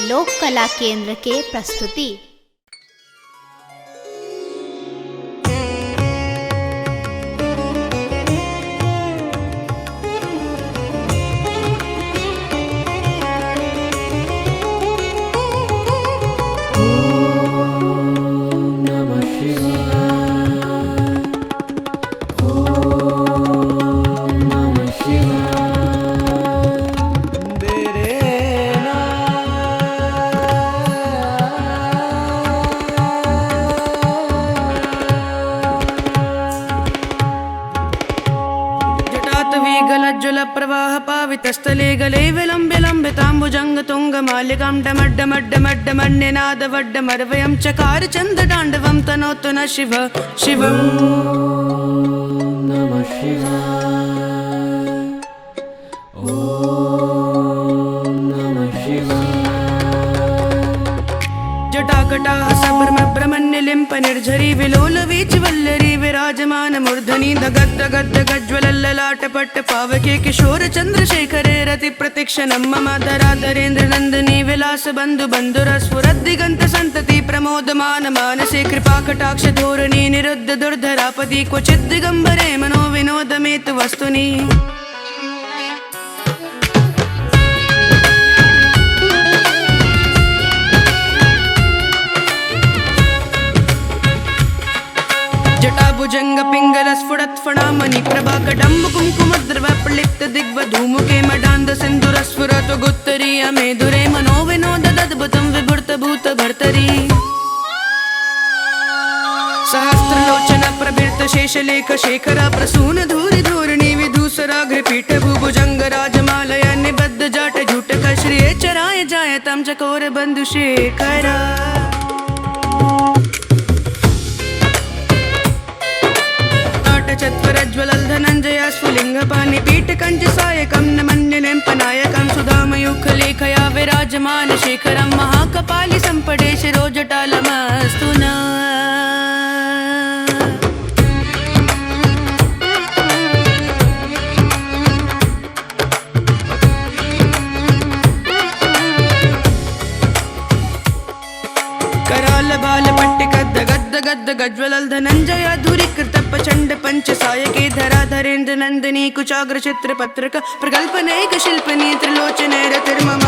लोक कला केंद्र के प्रस्तुति। प्रवाह पावितस्थले गले विलम्ब्य लम्बिताम्बुजंग तुंग मालिकां डमड्डमड्डमड्डमन्यनाद वड्डमर्वयं चकार चन्द्रताण्डवं तनोतु न शिव शिवं नमः शिवाय ॐ नमः शिवाय। जटाकटाः सभ्रमभ्रमण्यलिम्प निर्झरी विलोल वीचवल्लरी विराजमान मूर्धनि दगद्दगज्ज्वलल्ललाटपट्ट पावके किशोर चन्द्रशेखरे रति प्रतिक्षणं मम धराधरेन्द्र नन्दिनी विलास बन्धु बन्धुरस्फुरद्दिगन्त सन्तति प्रमोदमान मानसे कृपा कटाक्ष धोरणी निरुद्ध दुर्धरापदि क्वचिद् दिगम्बरे मनो विनोदमेतु वस्तुनि। जटाभुजंग पिंगल स्फुटत् फणामणि प्रभा कडम्ब कुंकुमद्रव प्रलिप्त दिग्वधूमुखे मडान्ध सिन्धुरस्फुरत् गुत्तरीय मेधुरे मनो विनोद दद्भुतं विभूत भूत भर्तरी। सहस्रलोचन प्रभृत शेषलेख शेखर प्रसून धूरि धूरिणी विधूसराग्रपीठ भुभुजंग राजमालय निबद्ध जाट झूटक श्रिये चराय जायतं चकोर बंधु शेखरा। चत्वरज्वलल् धनञ्जय स्फुलिङ्गपाणि पीठकञ्च सायकं नमन्यलेम्पनायकं सुधामयूखलेखया विराजमान शेखरं महाकपालि सम्पदे शिरोजटालमस्तु नः। कराल बाल पट्टिकद्द गद्द गद्द गज्वलल् धनञ्जय धुरीकृत प्रचण्ड पंच सायके धराधरेन्द्र नन्दिनी कुचाग्र चित्र पत्रक प्रकल्पनैक शिल्पिनी त्रिलोचने रतिर्मम।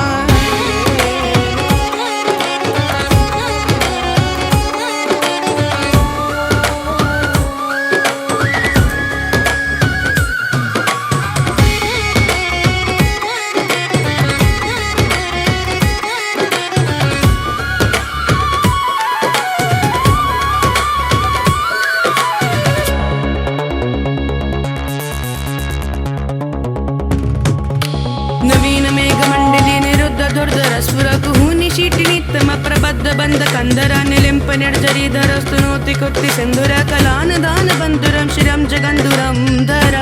नवीन मेघमण्डली निरुद्ध दुर्धर स्फुरकुहूनि शीटिनित्तम प्रबद्ध बन्ध कन्धर निलिम्प निर्जरीधर स्तुनोति कुर्ति सिन्धुर कलान दान बन्धुरं शिरं जगन्धुरं धर।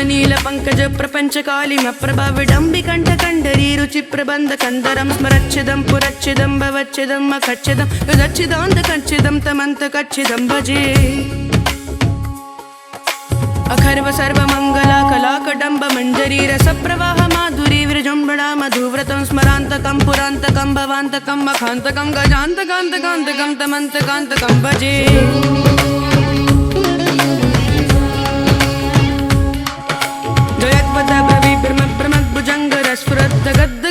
नील पंकज प्रपंच कालिम प्रभा विडम्बि कंठ कंडरी रुचि प्रबंध कंदरं स्मरच्छिदं पुरच्छिदं भवच्छिदं मखच्छिदं गदच्छिदान्त कच्छिदं तमन्त कच्छिदं भजे। अखर्व सर्व मंगला कला कडम्ब मंजरी रस प्रवाह माधुरी विजृंभणा मधुव्रतं स्मरान्तकं पुरान्तकं भवान्तकं मखान्तकं गजान्तकान्तकान्तकं तमन्तकान्तकं भजे।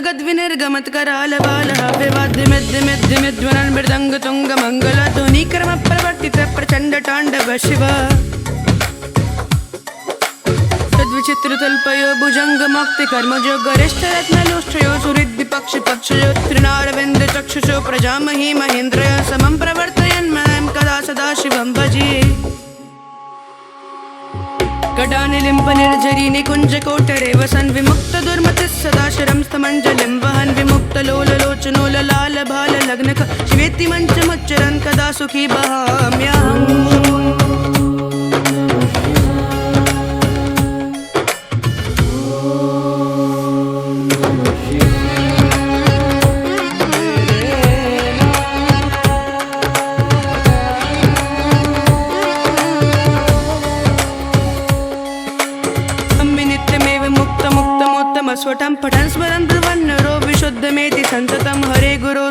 गद्विनिर्गमत् कराल बालः विवाद्यमिद्यमिद्यमिद्वनन् मृदङ्ग तुङ्ग मङ्गल ध्वनि क्रम प्रवर्तित प्रचण्ड ताण्डव शिव। तद्विचित्र तल्पयो भुजङ्ग मुक्ति कर्मजो गरिष्ठ रत्नलोष्ठयो सुहृद् पक्ष पक्षयो त्रिनारविन्द चक्षुषो प्रजामहि महेन्द्रय समं प्रवर्तयन् मां कदा सदा शिवं भजे। कटानिलिम्प निर्झरी निकुञ्ज कोटरे वसन् विमुक्त दुर्मतिः सदा शिरं स्तमञ्जलिं वहन् विमुक्त लोललोचनो ललाल भाल लग्नक शिवेति मञ्चमुच्चरन् कदा सुखी बहाम्यहम्।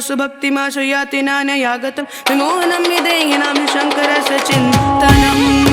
विभोस्तु भक्तिमाशु याति नान्ययागतं विमोहनं विधेहिनां शङ्करस्य चिन्तनम्